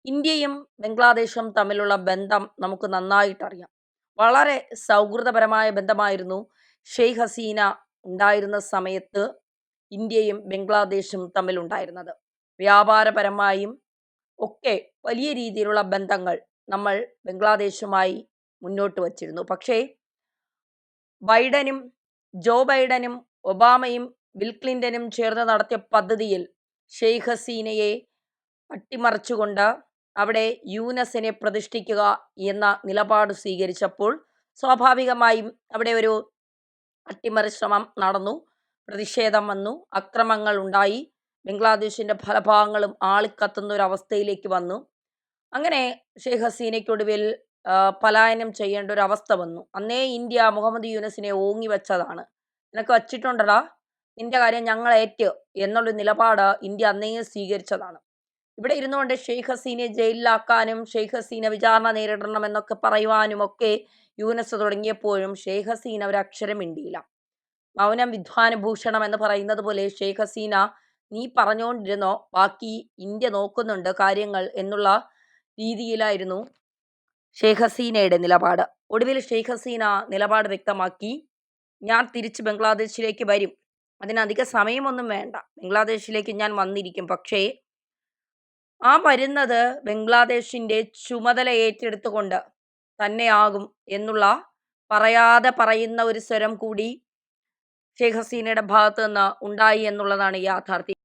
ഇന്ത്യയും ബംഗ്ലാദേശും തമ്മിലുള്ള ബന്ധം നമുക്ക് നന്നായിട്ടറിയാം. വളരെ സൗഹൃദപരമായ ബന്ധമായിരുന്നു ഷെയ്ഖ് ഹസീന ഉണ്ടായിരുന്ന സമയത്ത് ഇന്ത്യയും ബംഗ്ലാദേശും തമ്മിലുണ്ടായിരുന്നത്. വ്യാപാരപരമായും ഒക്കെ വലിയ രീതിയിലുള്ള ബന്ധങ്ങൾ നമ്മൾ ബംഗ്ലാദേശുമായി മുന്നോട്ട് വച്ചിരുന്നു. പക്ഷേ ജോ ബൈഡനും ഒബാമയും ബിൽ ക്ലിൻ്റനും ചേർന്ന് നടത്തിയ പദ്ധതിയിൽ ഷെയ്ഖ് ഹസീനയെ അട്ടിമറിച്ചുകൊണ്ട് അവിടെ യൂനസിനെ പ്രതിഷ്ഠിക്കുക എന്ന നിലപാട് സ്വീകരിച്ചപ്പോൾ സ്വാഭാവികമായും അവിടെ ഒരു അട്ടിമറി ശ്രമം നടന്നു, പ്രതിഷേധം വന്നു, അക്രമങ്ങൾ ഉണ്ടായി, ബംഗ്ലാദേശിൻ്റെ പല ഭാഗങ്ങളും ആളിക്കത്തുന്ന ഒരു അവസ്ഥയിലേക്ക് വന്നു. അങ്ങനെ ഷെയ്ഖ് ഹസീനയ്ക്കൊടുവിൽ പലായനം ചെയ്യേണ്ട ഒരു അവസ്ഥ വന്നു. അന്നേ ഇന്ത്യ മുഹമ്മദ് യൂനസിനെ ഓങ്ങി വെച്ചതാണ്. നിനക്ക് വച്ചിട്ടുണ്ടടാ, നിന്റെ കാര്യം ഞങ്ങൾ ഏറ്റ് എന്നുള്ളൊരു നിലപാട് ഇന്ത്യ അന്നേ സ്വീകരിച്ചതാണ്. ഇവിടെ ഇരുന്നുകൊണ്ട് ഷെയ്ഖ് ഹസീനയെ ജയിലിലാക്കാനും ഷെയ്ഖ് ഹസീന വിചാരണ നേരിടണമെന്നൊക്കെ പറയുവാനുമൊക്കെ യൂനസ് തുടങ്ങിയപ്പോഴും ഷെയ്ഖ് ഹസീന ഒരക്ഷരം മിണ്ടിയില്ല. മൗനം വിദ്വാനുഭൂഷണം എന്ന് പറയുന്നത് പോലെ ഷെയ്ഖ് ഹസീന നീ പറഞ്ഞുകൊണ്ടിരുന്നോ, ബാക്കി ഇന്ത്യ നോക്കുന്നുണ്ട് കാര്യങ്ങൾ എന്നുള്ള രീതിയിലായിരുന്നു ഷെയ്ഖ് ഹസീനയുടെ നിലപാട്. ഒടുവിൽ ഷെയ്ഖ് ഹസീന നിലപാട് വ്യക്തമാക്കി, ഞാൻ തിരിച്ച് ബംഗ്ലാദേശിലേക്ക് വരും, അതിനധിക സമയമൊന്നും വേണ്ട, ബംഗ്ലാദേശിലേക്ക് ഞാൻ വന്നിരിക്കും, പക്ഷേ ആ വരുന്നത് ബംഗ്ലാദേശിൻ്റെ ചുമതല ഏറ്റെടുത്തുകൊണ്ട് തന്നെയാകും എന്നുള്ള പറയാതെ പറയുന്ന ഒരു സ്വരം കൂടി ഷെയ്ഖ് ഹസീനയുടെ ഭാഗത്ത് നിന്ന് ഉണ്ടായി എന്നുള്ളതാണ് യാഥാർത്ഥ്യം.